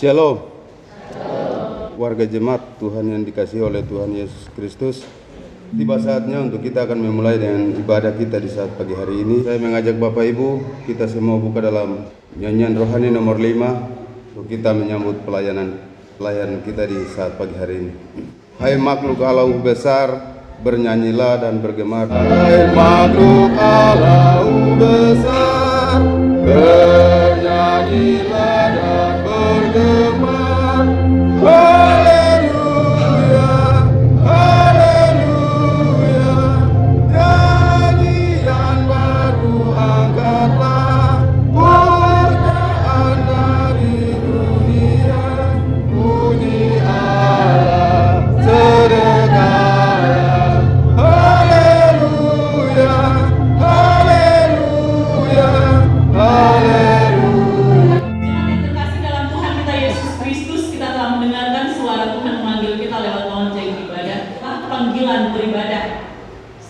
Shalom. Warga jemaat Tuhan yang dikasihi oleh Tuhan Yesus Kristus, tiba saatnya untuk kita akan memulai dengan ibadah kita di saat pagi hari ini. Saya mengajak Bapak Ibu, kita semua buka dalam nyanyian rohani nomor 5 untuk kita menyambut pelayanan kita di saat pagi hari ini. Hai makhluk Allah besar, bernyanyilah dan bergema. Hai makhluk Allah besar, bernyanyilah dan bergema. Haleluya, haleluya. Nyanyian baru angkatlah, pujian dari dunia. Puji Allah sedekah. Haleluya, haleluya, haleluya. Beribadah.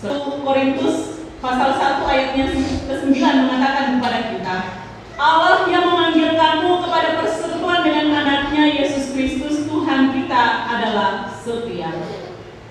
1 Korintus pasal 1 ayatnya ke-9 mengatakan kepada kita, Allah yang memanggil kamu kepada persekutuan dengan anaknya Yesus Kristus Tuhan kita adalah setia.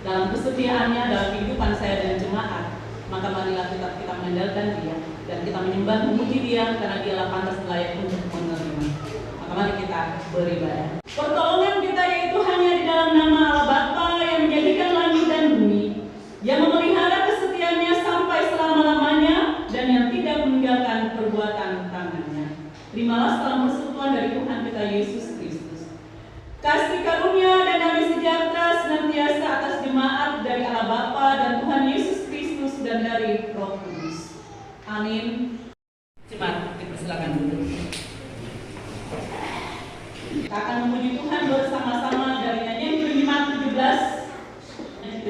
Dalam kesetiaannya dalam kehidupan saya dan jemaat, maka marilah kita mengandalkan Dia dan kita menyembah memuji Dia karena Dialah pantas layak untuk menerima. Maka mari kita beribadah. Pertolongan kita yaitu hanya di dalam nama Allah Bapa yang menjadikan langit dan bumi, yang memelihara kesetiaannya sampai selama-lamanya dan yang tidak meninggalkan perbuatan tangannya. Terimalah salam persekutuan dari Tuhan kita Yesus Kristus. Kasih karunia dan damai sejahtera senantiasa atas jemaat dari Allah Bapa dan Tuhan Yesus Kristus dan dari Roh Kudus. Amin. Jemaat, dipersilakan dulu. Kita akan memuji Tuhan bersama-sama dari nyanyian Jemaat 17.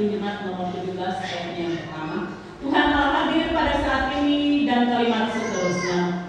Jemaat nomor 17 ayatnya yang pertama. Tuhan Allah hadir pada saat ini dan kalimat seterusnya.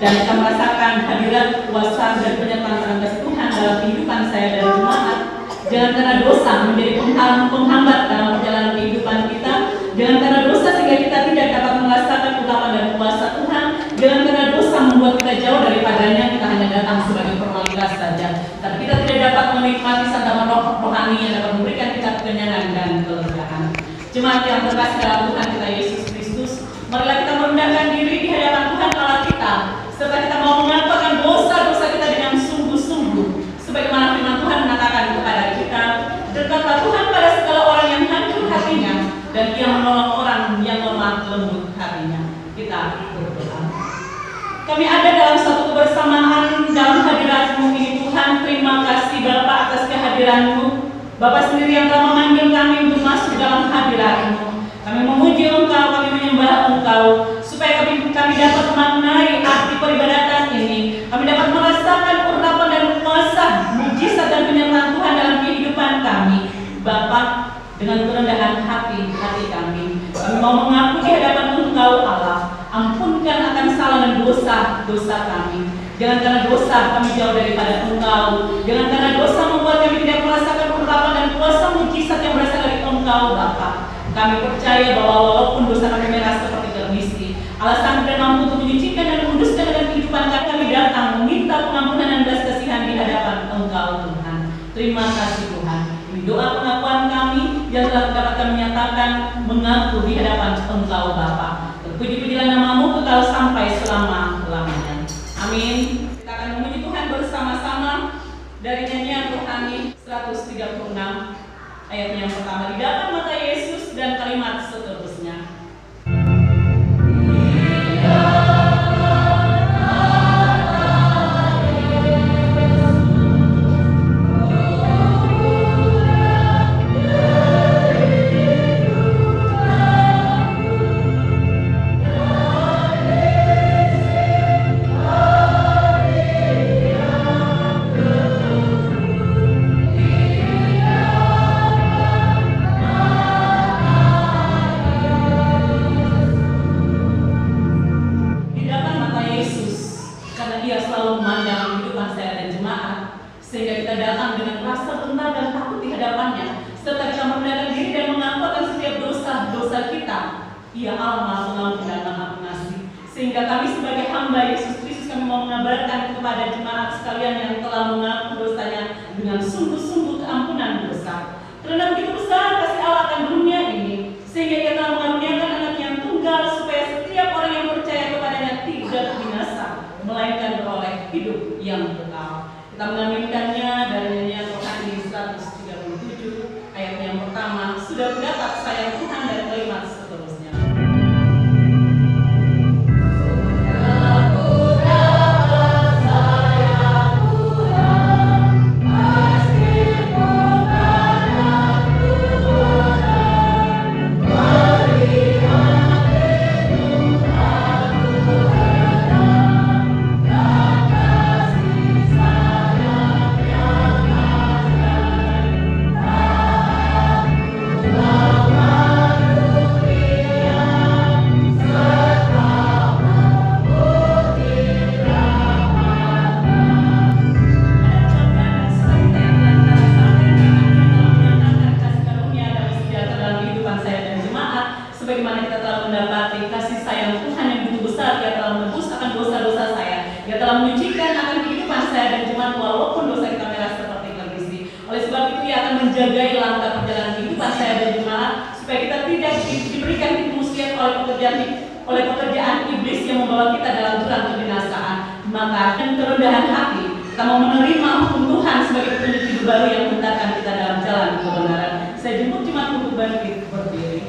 Dan kita merasakan hadirat kuasa dan penyertaan kasih Tuhan dalam kehidupan saya dan jemaat. Jangan karena dosa menjadi penghambat dalam perjalanan kehidupan kita. Jangan karena dosa sehingga kita tidak dapat merasakan urapan dan kuasa Tuhan. Jangan karena dosa membuat kita jauh daripadanya. Kita hanya datang sebagai formalitas saja. Tapi kita tidak dapat menikmati santapan roh rohani yang dapat memberikan kita kekenyangan dan kelegaan. Jemaat yang terkasih dalam Tuhan kita Yesus Kristus, marilah kita merendahkan diri di hadapan Tuhan Allah kita, serta kita mau mengakukan dosa-dosa kita dengan sungguh-sungguh, sebagaimana firman Tuhan mengatakan kepada kita, dekatlah Tuhan pada segala orang yang hancur hatinya, dan Ia menolong orang yang lemah lembut hatinya. Kita berdoa. Kami ada dalam satu kebersamaan dalam hadirat-Mu ini Tuhan. Terima kasih Bapa atas kehadiran-Mu. Bapa sendiri yang telah memanggil kami untuk masuk dalam hadirat-Mu. Kami memuji Engkau, kami menyembah Engkau, supaya kami dapat memaknai arti peribadatan ini. Kami dapat merasakan urapan dan kuasa, mujizat dan penyertaan Tuhan dalam kehidupan kami. Bapa, dengan kerendahan hati kami mau mengaku di hadapan Engkau Allah. Ampunkan akan salah dan dosa kami. Jangan karena dosa kami jauh daripada Engkau. Jangan karena dosa membuat kami tidak merasakan urapan dan kuasa mujizat yang berasal dari Engkau Bapa. Kami percaya bahwa walaupun dosa kami merah seperti germisi, Allah sanggup dan mampu untuk menyucikan dan menguduskan dalam kehidupan kami. Kami datang meminta pengampunan dan belas kasihan di hadapan Engkau Tuhan. Terima kasih Tuhan. Ini doa pengakuan kami yang telah dapat kami nyatakan mengaku di hadapan Engkau Bapa. Terpuji-pujilah namamu Engkau sampai selama-lamanya. Amin. Kita akan memuji Tuhan bersama-sama dari nyanyian rohani 136 ayatnya yang pertama. Di dalam mata Yesus dan kalimat seterusnya. Tuhan dalam kehidupan saya dan jemaat, sehingga kita datang dengan rasa rendah dan takut di hadapannya, serta kita merendahkan diri dan mengaku akan setiap dosa-dosa kita. Ia Allah Maha Pengampun dan Maha Pengasih. Sehingga kami sebagai hamba Yesus Kristus, kami mau mengabarkan kepada jemaat sekalian yang telah mengaku dosanya dengan sungguh-sungguh keampunan dosa. Karena begitu besar kasih Allah akan dunia ini, sehingga Ia telah mengaruniakan anak yang tunggal, supaya setiap orang yang percaya kepadanya tidak binasa, melainkan beroleh hidup yang kekal. Kita mengaminkannya dari nyanyian rohani 137 ayat yang pertama, sudah mendapat sayang Tuhan, dan kalimat seterusnya. Sebagaimana kita telah mendapati kasih sayang Tuhan yang begitu besar, Dia telah menebus akan dosa-dosa saya, Dia telah menyucikan akan kehidupan saya dan jemaat walaupun dosa kita merah seperti kondisi. Oleh sebab itu Ia akan menjaga langkah perjalanan kehidupan saya dan jemaat, supaya kita tidak diberikan tipu muslihat oleh pekerjaan iblis yang membawa kita dalam jurang kebinasaan. Maka dengan kerendahan hati kita mau menerima hukum Tuhan sebagai petunjuk hidup baru yang mengantarkan kita dalam jalan kebenaran. Saya jemput jemaat untuk bangkit berdiri.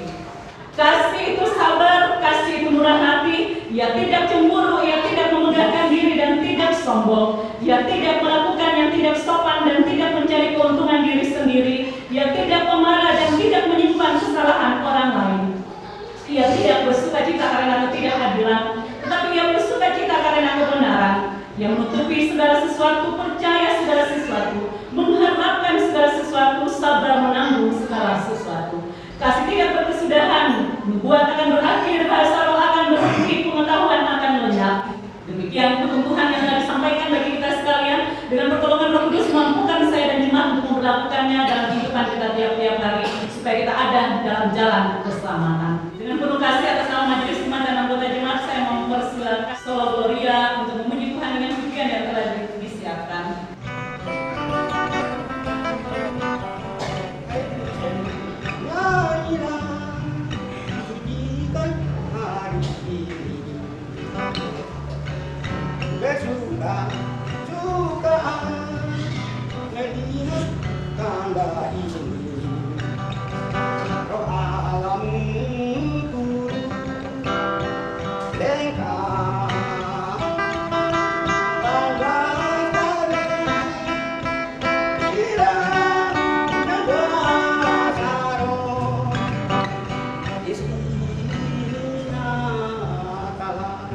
Kasih itu sabar, kasih itu murah hati. Ia tidak cemburu, ia tidak memegahkan diri dan tidak sombong. Ia tidak melakukan yang tidak sopan dan tidak mencari keuntungan diri sendiri. Ia tidak pemarah dan tidak menyimpan kesalahan orang lain. Ia tidak bersukacita karena ketidakadilan, tetapi ia bersukacita karena kebenaran. Ia menutupi segala sesuatu, percaya segala sesuatu, mengharapkan segala sesuatu, sabar menanggung segala sesuatu. Kasih tidak berkesudahan, nubuat akan berakhir, bahasa roh akan berhenti, pengetahuan akan lenyap. Demikian hukum Tuhan yang telah disampaikan bagi kita sekalian. Dengan pertolongan Roh Kudus, mampukan saya dan jemaat untuk memperlakukannya dalam kehidupan kita tiap-tiap hari, supaya kita ada dalam jalan keselamatan. Dengan penuh kasih atas nama majelis jemaat dan anggota jemaat, saya mempersilakan Solo Gloria untuk memuji Tuhan dengan pujian yang telah disiapkan. Suka melihat tanda ini, roh alam turut lengkap tanda kare hilang nada saro isinya kalah.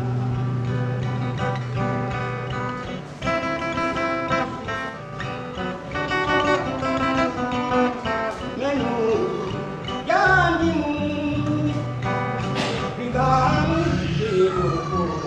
Janjimu berikan hidupku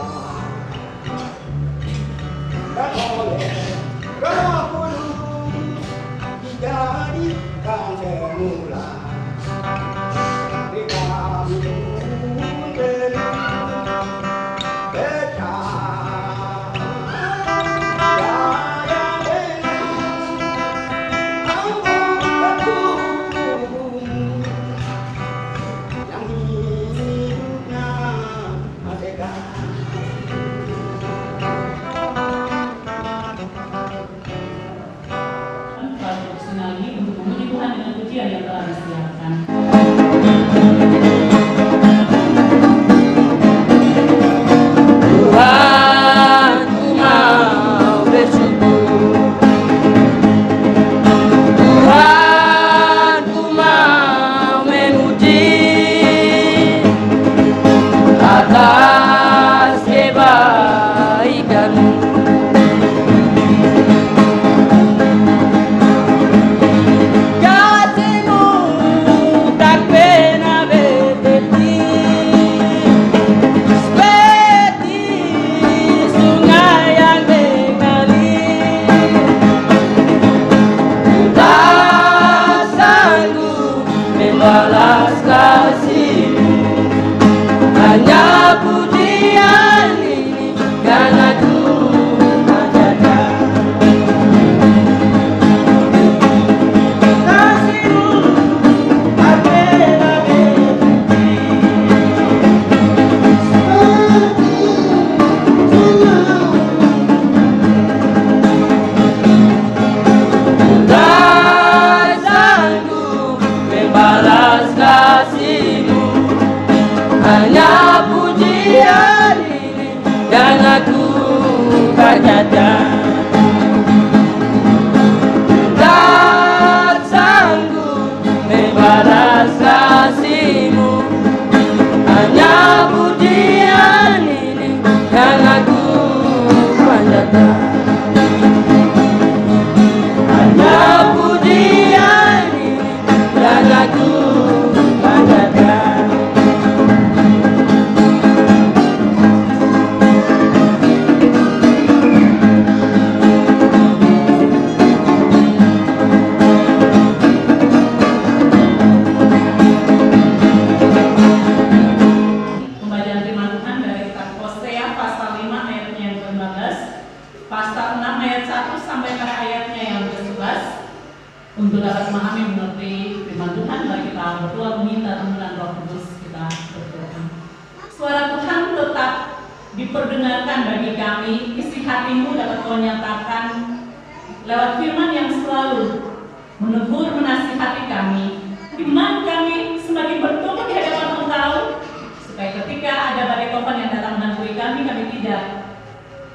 dan aku berkata, tak sanggup membalas kasih-Mu, hanya pujian ini yang aku panjatkan. Hanya pujian ini yang aku panjatkan. Pembacaan firman Tuhan dari kitab Hosea pasal 5 ayatnya yang ke-15, pasal 6 ayat 1 sampai pada ayatnya yang ke-11. Untuk dapat memahami mengerti firman Tuhan, mari kita berdoa meminta tuntunan Roh Kudus, kita berdoa. Suara Tuhan tetap diperdengarkan bagi kami, isi hati-Mu dapat Kau nyatakan lewat firman yang selalu menegur menasihati kami. Iman kami semakin bertumbuh di hadapan Engkau, supaya ketika ada badai topan yang datang menghantui kami tidak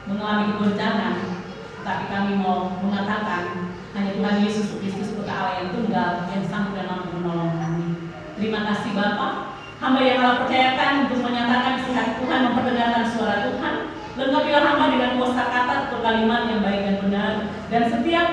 mengalami kegoncangan, tapi kami mau mengatakan hanya Tuhan Yesus Kristus Putra Allah yang tunggal yang sanggup dan mampu menolong kami. Terima kasih Bapa, hamba yang Allah percayakan untuk menyatakan isi hati Tuhan, memperdengarkan suara Tuhan. Lengkapilah hamba dengan kuasa kata atau kalimat yang baik dan benar, dan setiap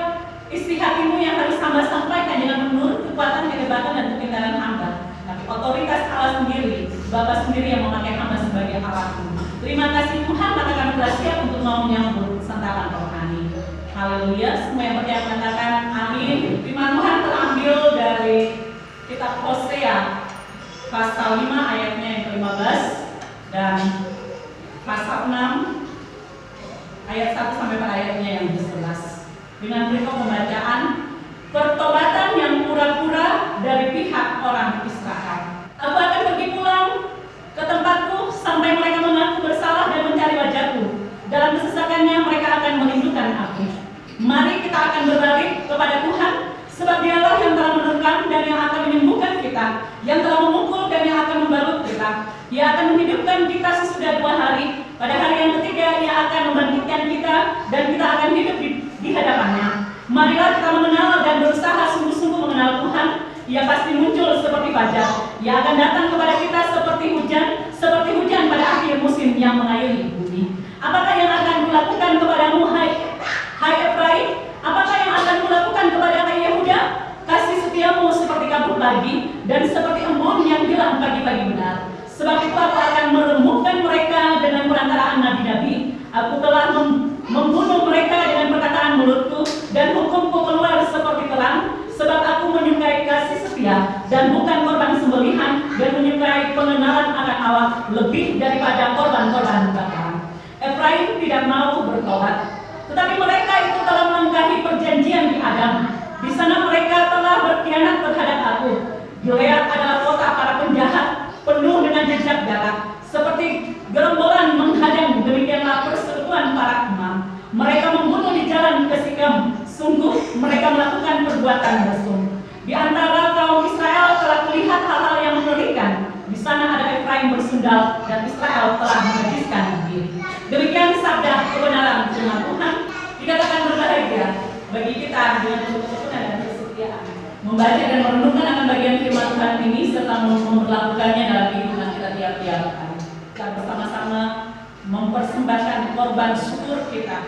isi hati-Mu yang harus hamba sampaikan dengan menurut kekuatan, kehebatan dan kepintaran hamba. Tapi otoritas Allah sendiri, Bapa sendiri yang memakai hamba sebagai alat-Mu. Terima kasih Tuhan, maka kami telah siap untuk mau menyambut santapan rohani. Haleluya, semua yang percaya mengatakan amin. Firman Tuhan terambil dari kitab Hosea pasal 5 ayatnya yang ke-15 dan pasal 6 ayat 1 sampai pada ayatnya yang ke-11. Dengan berikut pembacaan, pertobatan yang pura-pura dari pihak orang Israel. Aku akan pergi pulang ke tempatku sampai mereka mengaku bersalah dan mencari wajahku. Dalam kesesakannya mereka akan merindukan aku. Mari kita akan berbalik kepada Tuhan, sebab Dialah yang telah menerkam dan yang akan menyembuhkan kita, yang telah memukul dan yang akan membalut kita. Ia akan menghidupkan kita sesudah 2 hari. Pada hari yang ketiga Ia akan membangkitkan kita dan kita akan hidup di hadapannya. Marilah kita mengenal dan berusaha sungguh-sungguh mengenal Tuhan. Ia pasti muncul seperti fajar. Ia akan datang kepada kita seperti hujan pada akhir musim yang mengairi bumi. Apakah yang akan kulakukan kepadamu, hai Efraim? Apakah yang akan kulakukan kepada hai Yehuda? Kasih setiamu seperti kabut pagi dan seperti embun yang hilang pagi-pagi benar. Sebab itu aku akan meremukkan mereka dengan perantaraan nabi-nabi. Aku telah membunuh mereka dengan perkataan mulutku, dan hukumku keluar seperti terang. Sebab aku menyukai kasih setia dan bukan korban sembelihan, dan menyukai pengenalan akan Allah lebih daripada korban-korban bakaran. Efraim tidak mau bertobat, tetapi mereka itu telah melangkahi perjanjian di Adam. Di sana mereka telah berkhianat terhadap aku. Gilead adalah kota para penjahat, penuh dengan jejak darah. Seperti gerombolan menghadang, demikianlah persekutuan para imam. Mereka membunuh di jalan ke Sikem. Sungguh mereka melakukan perbuatan mesum. Di antara kaum Israel telah kulihat hal-hal yang mengerikan. Di sana ada Efraim bersundal dan Israel telah menajiskan diri. Demikian sabda kebenaran firman Tuhan. Dikatakan berbahagia bagi kita dengan ketekunan dan kesetiaan, membaca dan merenungkan akan bagian firman Tuhan ini serta memperlakukannya dalam kehidupan kita tiap-tiap hari. Kita bersama-sama mempersembahkan korban syukur kita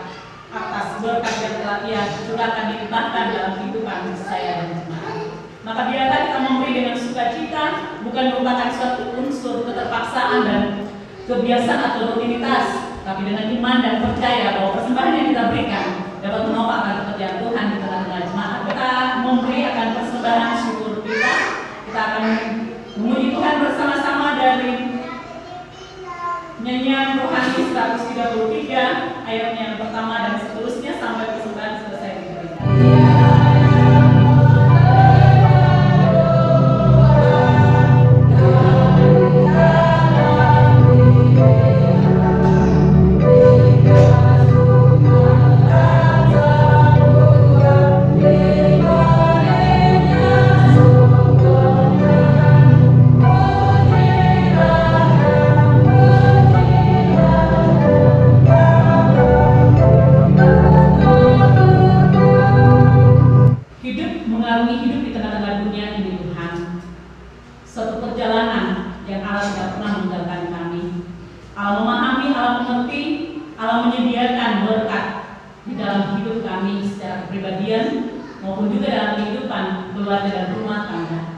atas berkat yang telah Ia curahkan dilimpahkan dalam kehidupan saya dan jemaat. Maka biarlah kita memberi dengan sukacita, bukan merupakan suatu unsur keterpaksaan dan kebiasaan atau rutinitas, tapi dengan iman dan percaya bahwa persembahan yang kita berikan dapat menopang pekerjaan Tuhan di tengah-tengah jemaat. Kita memberi akan persembahan syukur kita. Kita akan memuji Tuhan bersama-sama dari nyanyian rohani 133 ayatnya yang pertama dan seterusnya sampai persembahan selesai diberikan. Engkau menyediakan berkat di dalam hidup kami secara kepribadian maupun juga dalam kehidupan keluarga dan rumah tangga.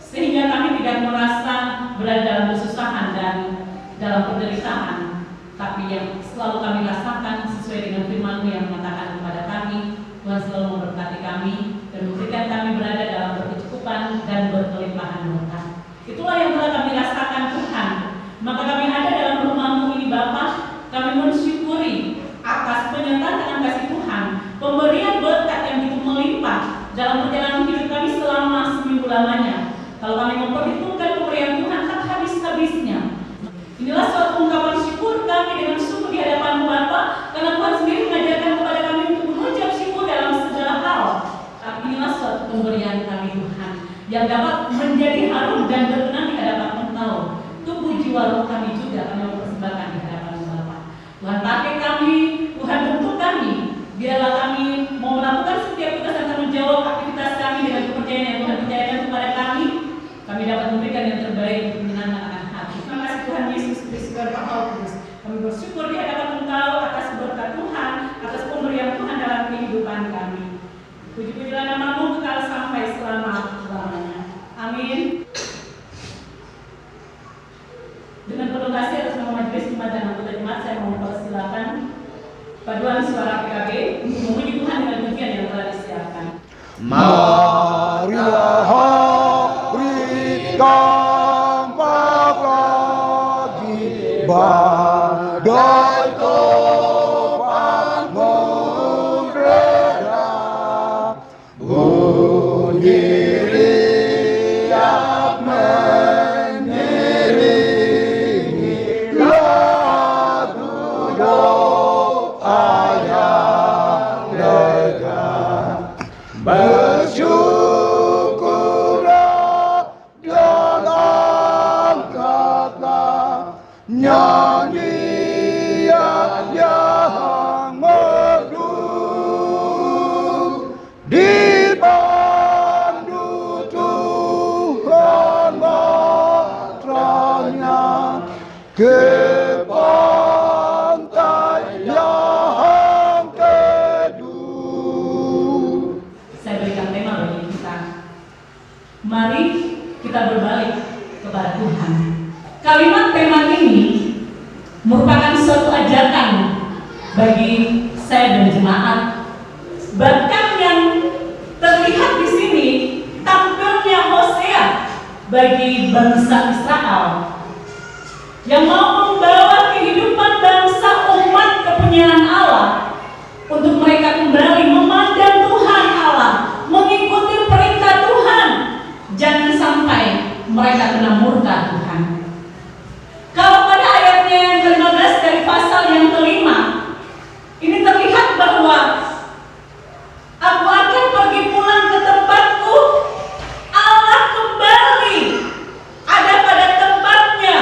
Sehingga kami tidak merasa berada dalam kesusahan dan dalam penderitaan, tapi yang selalu kami rasakan sesuai dengan firman-Mu yang mengatakan kepada kami, Tuhan selalu memberkati kami dan memberikan kami berada dalam berkecukupan dan berkelimpahan berkat. Itulah yang telah kami rasakan Tuhan. Maka kami ada dalam rumah-Mu ini Bapa, kami mensyukuri atas penyertaan dengan kasih Tuhan, pemberian berkat yang begitu melimpah dalam perjalanan hidup kami selama seminggu lamanya. Kalau kami memperhitungkan pemberian Tuhan tak habis-habisnya. Inilah suatu ungkapan syukur kami dengan sungguh di hadapan Bapa, karena Tuhan sendiri mengajarkan kepada kami untuk mengucap syukur dalam segala hal. Tapi inilah suatu pemberian kami Tuhan yang dapat menjadi harum dan berkenan di hadapan Engkau. Tubuh jiwa roh kami juga kami mempersembahkan di hadapan Bapa. Tuhan pakai kami, Tuhan bentuk kami. Biarlah kami mau melakukan setiap tugas dan tanggung jawab aktivitas kami dengan kepercayaan yang Tuhan percayakan kepada kami. Kami dapat memberikan yang terbaik untuk menyenangkan hati. Terima kasih Tuhan Yesus Kristus dan Roh Kudus. Kami bersyukur di hadapan Engkau atas berkat Tuhan, atas pemberian Tuhan dalam kehidupan kami. Puji-pujilah nama-Mu kekal sampai selama-lamanya. Amin. Dengan penuh kasih atas nama majelis jemaat dan anggota jemaat, saya mau mempersilakan paduan suara PKB untuk memuji Tuhan dengan pujian yang telah disiapkan. Marilah hari tampak lagi, badai topan memreda, bunyi riak mengiringi lagu doa yang lega. Bersyukurlah dan angkatlah nyanyian yang merdu, dipandu Tuhan batranya ke pantai yang teduh. Saya berikan tema bagi kita. Mari kita berbalik kepada Tuhan. Kalimat tema ini merupakan suatu ajakan bagi saya dan jemaat. Bahkan yang terlihat di sini tampilnya Hosea bagi bangsa Israel yang mau membawa kehidupan bangsa umat kepunyaan Allah untuk mereka kembali memandang Tuhan Allah, mengikuti perintah Tuhan. Jangan sampai mereka kena murka Tuhan. Kalau pada ayatnya yang ke-15 dari pasal yang ke-5, ini terlihat bahwa aku akan pergi pulang ke tempatku. Allah kembali ada pada tempatnya,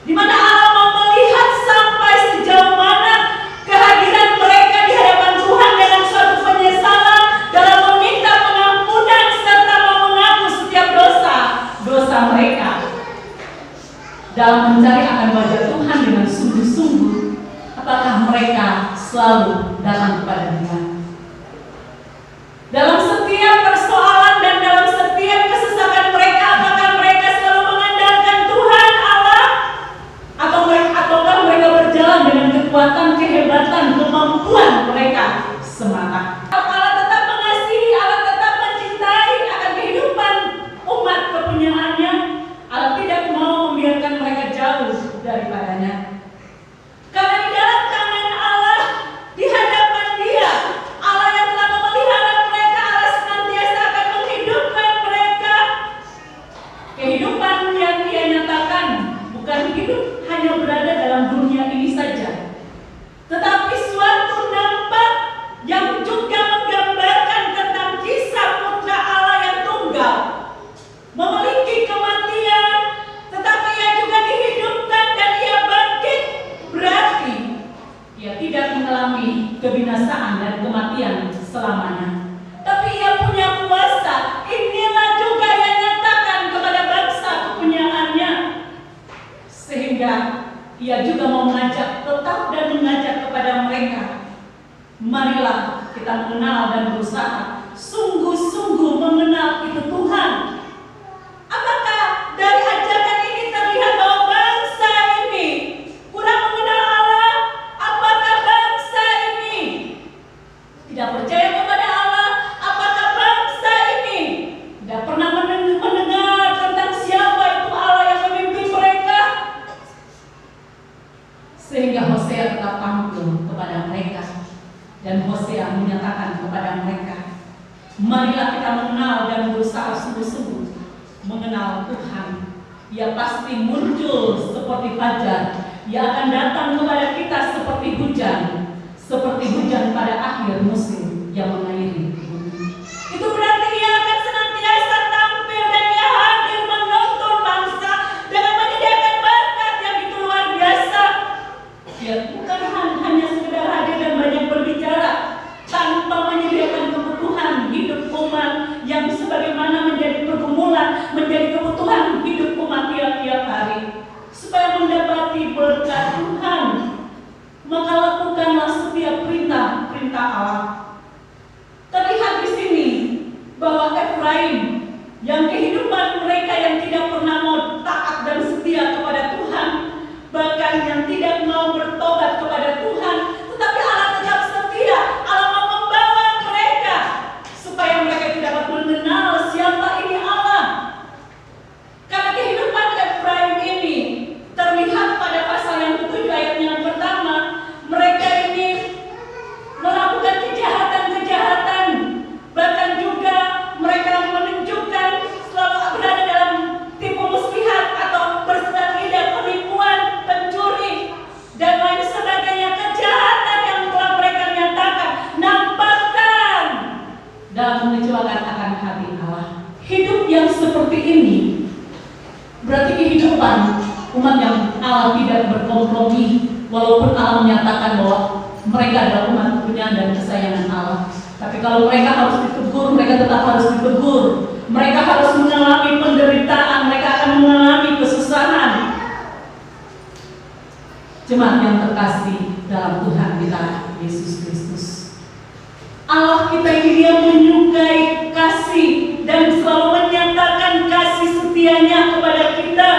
di mana Allah mau melihat sampai sejauh mana kehadiran mereka di hadapan Tuhan dengan suatu penyesalan dalam meminta pengampunan serta mau mengaku setiap dosa mereka, dalam mencari akan wajah Tuhan dengan sungguh-sungguh. Apakah mereka selalu datang kepada Dia dalam setiap persoalan dan dalam setiap kesesakan mereka? Apakah mereka selalu mengandalkan Tuhan Allah, ataukah mereka berjalan dengan kekuatan, kehebatan, kemampuan mereka semata? Allah tetap mengasihi, Allah tetap mencintai akan kehidupan umat kepunyaannya. Allah tidak mau membiarkan mereka jauh daripadanya. Karena di dalam tangan Allah, di hadapan Dia, Allah yang telah memelihara mereka, Allah senantiasa akan menghidupkan mereka. Kehidupan yang Dia nyatakan bukan hidup hanya berada dalam dunia ini saja, tetapi suatu nampak yang juga menggambarkan tentang kisah putra Allah yang tunggal, memiliki kematian, tetapi Ia juga dihidupkan dan Ia bangkit. Berarti Ia tidak mengalami kebinasaan dan kematian selamanya, tapi Ia punya kuasa. Inilah juga Ia nyatakan kepada bangsa kepunyaannya, sehingga Ia juga mau mengajak tetap dan marilah kita mengenal dan berusaha sungguh-sungguh mengenal itu Tuhan. Apakah dari ajakan ini terlihat bahwa bangsa ini kurang mengenal Allah? Apakah bangsa ini tidak percaya kepada Allah? Apakah bangsa ini tidak pernah mendengar tentang siapa itu Allah yang memimpin mereka? Sehingga Hosea tetap tampil kepada mereka, dan Hosea menyatakan kepada mereka, marilah kita mengenal dan berusaha sungguh-sungguh mengenal Tuhan. Ia pasti muncul seperti fajar. Ia akan datang kepada kita seperti hujan pada akhir musim yang mengairi bumi. Itu berarti Ia akan senantiasa tampil dan Ia hadir menuntun bangsa dengan menyediakan berkat yang itu luar biasa. Ia bukan hanya sekedar hadir dan banyak berbicara tanpa menyediakan kebutuhan hidup umat yang sebagaimana menjadi pergumulan, menjadi kebutuhan hidup umat tiap-tiap hari. Supaya mendapati berkat Tuhan, maka lakukanlah setiap perintah Allah. Terlihat di sini bahwa Efraim yang kehidupan mereka yang tidak pernah mau taat dan setia kepada Tuhan, bahkan yang tidak mau bertobat kepada Tuhan, tetapi Allah tetap setia. Allah mau membawa mereka supaya mereka tidak dapat mengenal siapa ini Allah. Karena kehidupan Efraim ini terlihat pada pasal yang ke-7 ayat yang pertama, mereka ini melakukan kejahatan-kejahatan, bahkan juga mereka menunjukkan selalu berada dalam tipu muslihat atau bersedak lidah, penipuan, pencuri, dan lain sebagainya. Kejahatan yang telah mereka nyatakan, nampakkan dalam mengecewakan akan hati Allah. Hidup yang seperti ini berarti kehidupan umat yang Allah tidak berkompromi, walaupun Allah menyatakan bahwa mereka adalah umat punya dan kesayangan Allah. Tapi kalau mereka harus ditegur, mereka tetap harus ditegur. Mereka harus mengalami penderitaan, mereka akan mengalami kesusahan. Jemaat yang terkasih dalam Tuhan kita Yesus Kristus, Allah kita ini Dia menyukai kasih dan selalu menyatakan kasih setianya kepada kita,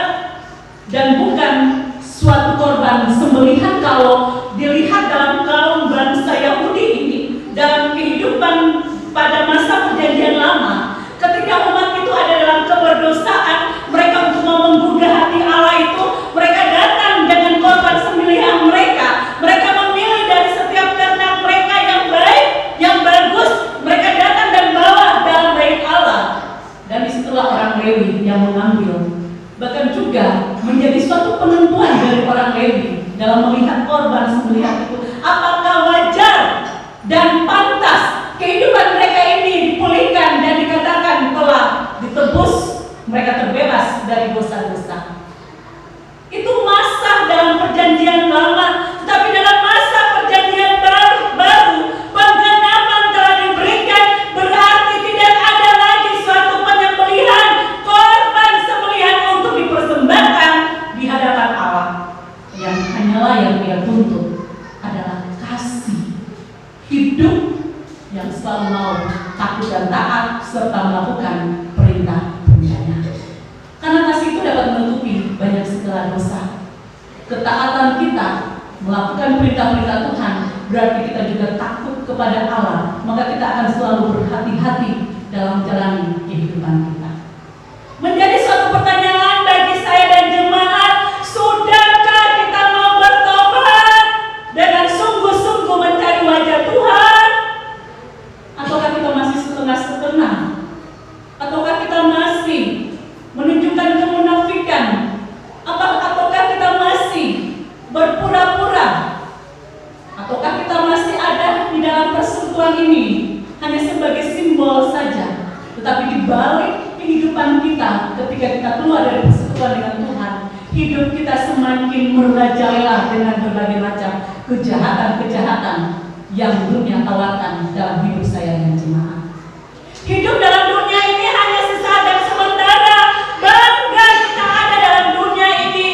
dan bukan suatu korban sembelihan. Kalau dilihat dalam kaum bangsa Yahudi ini, dalam kehidupan pada masa perjanjian lama, ketika umat itu ada dalam keberdosaan, mereka untuk mau menggugah hati Allah itu, mereka datang dengan korban sembelihan mereka. Mereka memilih dari setiap ternak mereka yang baik, yang bagus, mereka datang dan bawa dalam bait Allah. Dan disitulah orang Lewi yang mengambil, bahkan juga menjadi suatu penentuan dari orang Lewi dalam melihat korban sembelihan itu, apakah wajar dan pantas kehidupan mereka ini dipulihkan dan dikatakan telah ditebus, mereka terbebas dari dosa-dosa. Itu masa dalam perjanjian lama, tetapi dalam masa perjanjian baru penggenapan telah diberikan, berarti tidak ada lagi suatu penyembelihan, korban sembelihan untuk dipersembahkan di hadapan Allah. Yang hanyalah yang Dia tuntut adalah kasih, hidup yang selalu mau takut dan taat serta melakukan perintah-perintahnya. Karena kasih itu dapat menutupi banyak segala dosa. Ketaatan kita melakukan perintah-perintah Tuhan berarti kita juga takut kepada Allah, maka kita akan selalu berhati-hati dalam menjalani kehidupan kita. Menjadi suatu pertanyaan bagi saya dan jemaat, sudahkah kita mau bertobat dengan sungguh-sungguh mencari wajah Tuhan? Ataukah kita masih setengah-setengah? Ataukah kita masih menunjukkan kemunafikan? Ataukah kita masih berpura-pura? Ataukah kita masih ada di dalam persekutuan ini hanya sebagai simbol saja, tetapi di balik kehidupan kita ketika kita keluar dari persekutuan dengan Tuhan, hidup kita semakin merajalela dengan berbagai macam kejahatan-kejahatan yang dunia tawarkan dalam hidup saya dan jemaat. Hidup dalam dunia ini hanya sesaat dan sementara. Bangga kita ada dalam dunia ini,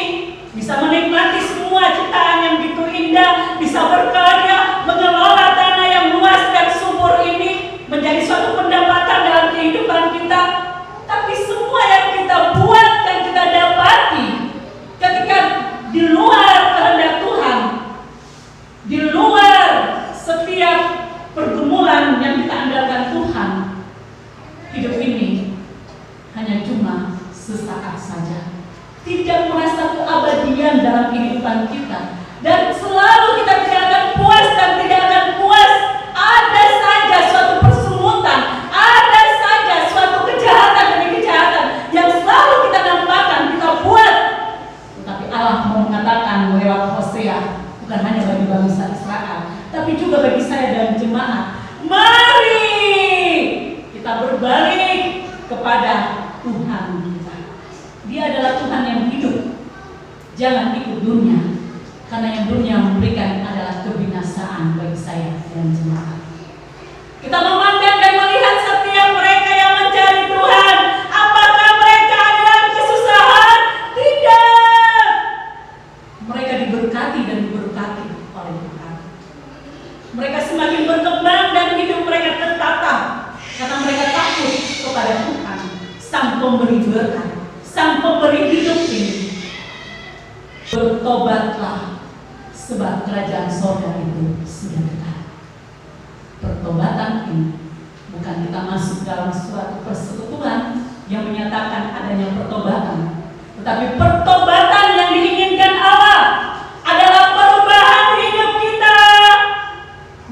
bisa menikmati semua ciptaan yang begitu indah, bisa berkarya, mengelola tanah yang luas hanya bagi bangsa Israel, tapi juga bagi saya dan jemaat. Mari kita berbalik kepada Tuhan kita. Dia adalah Tuhan yang hidup. Jangan ikut dunia, karena yang dunia memberikan adalah kebinasaan bagi saya dan jemaat. Kita memandang dan melihat setiap mereka yang mencari Tuhan. Apakah mereka adalah kesusahan? Tidak. Mereka diberkati dan diberkati oleh Tuhan. Mereka semakin berkembang dan hidup mereka tertata karena mereka takut kepada Tuhan, Sang Pemberi berkat, Sang Pemberi hidup ini. Bertobatlah, sebab kerajaan sorga itu sudah dekat. Pertobatan ini bukan kita masuk dalam suatu persekutuan yang menyatakan adanya pertobatan, tetapi pertobatan yang diinginkan Allah adalah perubahan hidup kita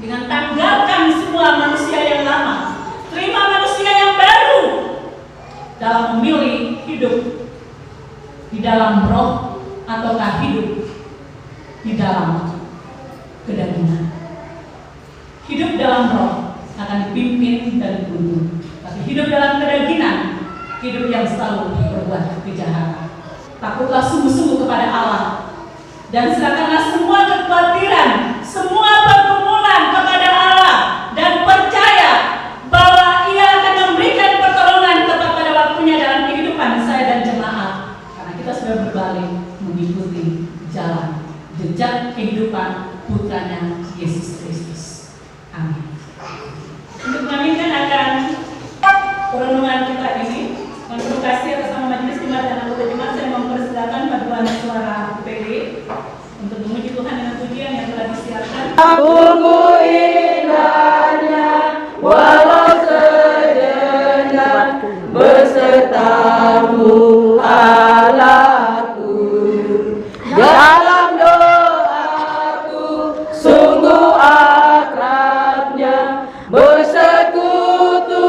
dengan tanggalkan semua manusia yang lama, terima manusia yang baru dalam memilih hidup di dalam roh ataukah hidup di dalam kedagingan. Hidup dalam roh akan dipimpin dan dituntun, tapi hidup dalam kedagingan, hidup yang selalu berbuat kejahatan. Takutlah sungguh-sungguh kepada Allah dan serahkanlah semua kekhawatiran, semua pergumulan kepada Allah dan percaya bahwa Ia akan memberikan pertolongan tepat pada waktunya dalam kehidupan saya dan jemaat, karena kita sudah berbalik mengikuti jalan jejak kehidupan putranya Yesus Kristus. Amin. Untuk mengaminkan akan perenungan kita ini, untuk kasih atas nama majelis jemaat dan anggota jemaat, saya mempersilakan paduan suara UPD untuk memuji Tuhan dengan pujian yang telah disiarkan. Sungguh indahnya walau sejenak besertamu Allahku. Dalam doaku sungguh akrabnya bersekutu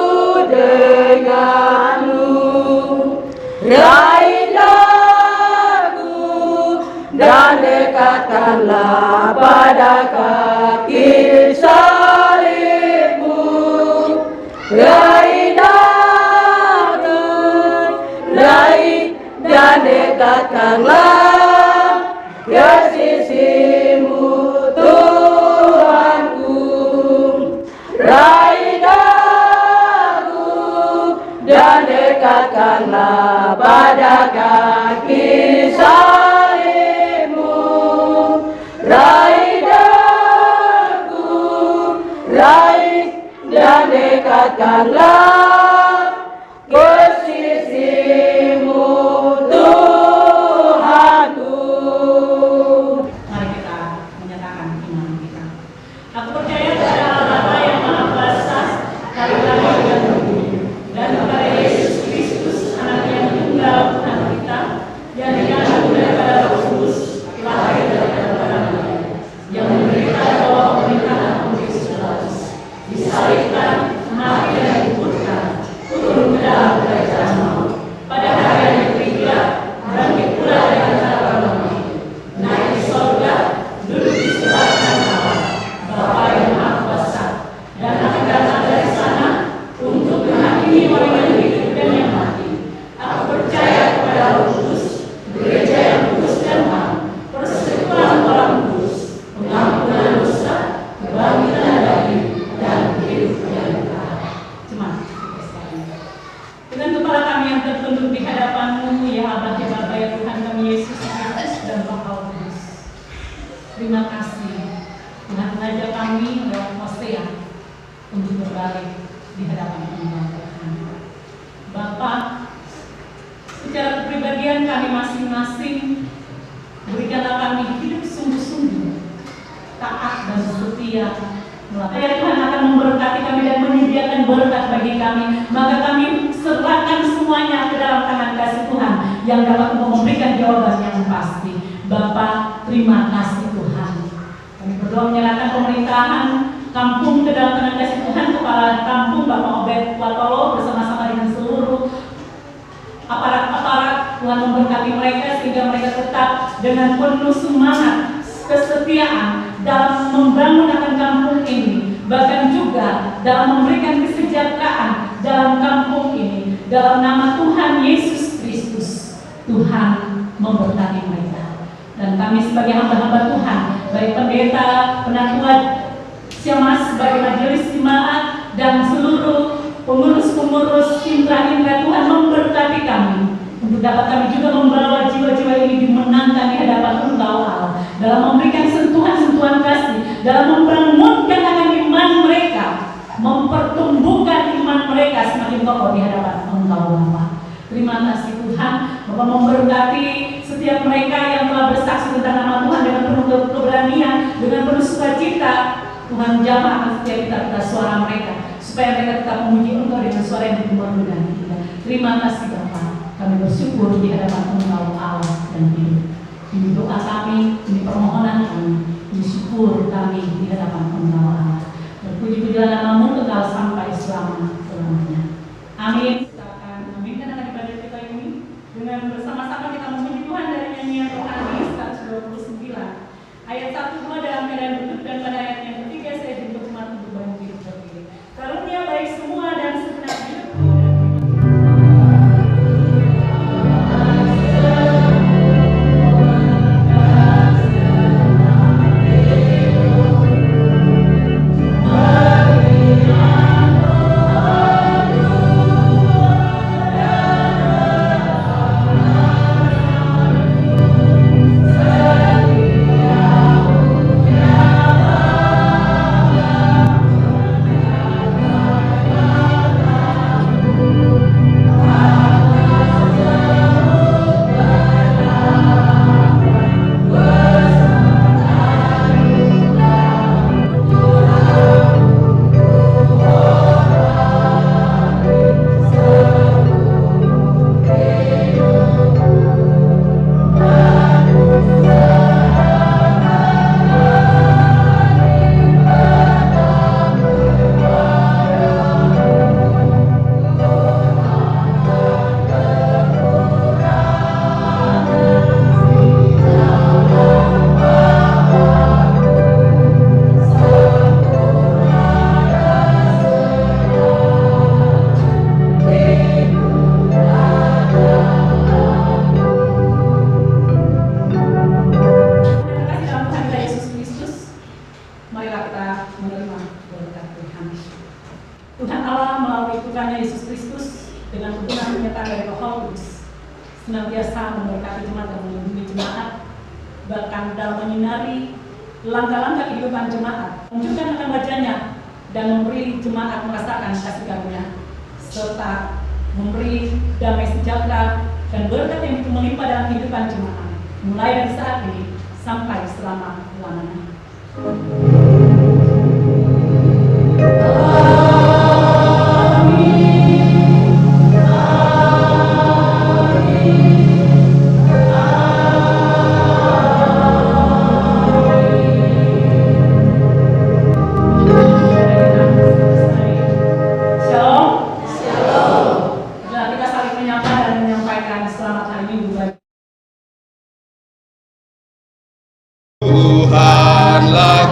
denganmu. Raih dagu dan dekatkanlah pada kaki salibmu. Raih dagu, raih dan dekatkanlah ke sisimu Tuhanku. Raih dagu dan dekatkanlah pada kaki salibmu. Raih dagu, raih dan dekatkanlah ke sisimu Tuhanku. Mari kita menyatakan iman kita. Aku percaya kepada Allah Bapa yang Maha Kuasa, dari langit dan bumi, dan kepada Yesus Kristus, Anak yang tunggal Tuhan kita, yang dikandung daripada Roh Kudus, lahir daripada orang lain, yang menderita di bawah pemerintahan Pontius Pilatus, disalibkan, mati dan dikuburkan, turun ke dalam kerajaan maut. Pada hari yang ketiga, bangkit pula dari antara orang mati, naik di sorga, duduk di sebelah kanan Allah, Bapa yang Maha Kuasa, dan akan datang dari sana untuk menghakimi orang yang hidup dan yang mati. Aku percaya kepada Roh Kudus, gereja yang kudus dan ham, persekutuan orang kudus, pengampunan dosa, kebangkitan daging, dan hidup yang kekal. Jemaat kita sekalian, dengan kepala kami yang tertunduk di hadapan-Mu, ya Allah, ya Bapa, ya Tuhan kami Yesus Kristus dan Roh Kudus. Terima kasih Tuhan mengajak kami lewat Hosea untuk berbalik di hadapan Tuhan. Bapa, secara kepribadian kami masing-masing, berikanlah kami hidup sungguh-sungguh, taat dan setia. Ya Tuhan akan memberkati kami dan menyediakan berkat bagi kami. Maka kami serahkan semuanya ke dalam tangan kasih Tuhan yang dapat memberikan jawaban yang pasti. Bapa, terima kasih Tuhan. Kami berdoa menyerahkan pemerintahan kampung ke dalam tangan kasih Tuhan, kepala kampung Bapak Obed Watolo bersama-sama dengan seluruh aparat-aparat. Tuhan memberkati mereka sehingga mereka tetap dengan penuh semangat, kesetiaan dalam membangun akan kampung ini, bahkan juga dalam memberikan kesejahteraan dalam kampung ini. Dalam nama Tuhan Yesus Kristus, Tuhan memberkati mereka. Dan kami sebagai hamba-hamba Tuhan, baik pendeta, penatua Siamas, sebagai majelis jemaat, dan seluruh pengurus-pengurus intra-intra, Tuhan memberkati kami untuk dapat kami juga membawa jiwa-jiwa ini dimenangkan di hadapan Engkau Allah, dalam memberikan sentuhan-sentuhan kasih, dalam membangunkan akan iman mereka, mempertumbuhkan iman mereka semakin kokoh di hadapan Engkau Bapa. Terima kasih Tuhan, Bapak memberkati setiap mereka yang telah bersaksi tentang nama Tuhan dengan penuh keberanian, dengan penuh sukacita. Tuhan jamah setiap kita suara mereka, supaya mereka tetap memuji Engkau dengan suara yang bergema dan indah. Terima kasih Bapa. Kami bersyukur di hadapan Engkau Allah dan hidup. Ini doa kami, ini permohonan kami, ini syukur kami di hadapan Engkau Allah. Berpuji-pujilah namamu kekal sampai selama-lamanya. Amin. Kita akan memimpin akan ibadah kita ini dengan bersama-sama kita memuji Tuhan dari nyanyian rohani 129 ayat 1-2 dalam keadaan duduk, dan pada ayat yang ketiga saya jemput umat untuk bangkit berdiri. Karunia baik semua dan segenap hidup. Senantiasa memberkati jemaat dan melindungi jemaat, bahkan dalam menyinari langkah-langkah kehidupan jemaat, menunjukkan akan wajahnya dan memberi jemaat merasakan kasih karunia, serta memberi damai sejahtera dan berkat yang melimpah dalam kehidupan jemaat, mulai dari saat ini sampai selama-lamanya. Tuhanlah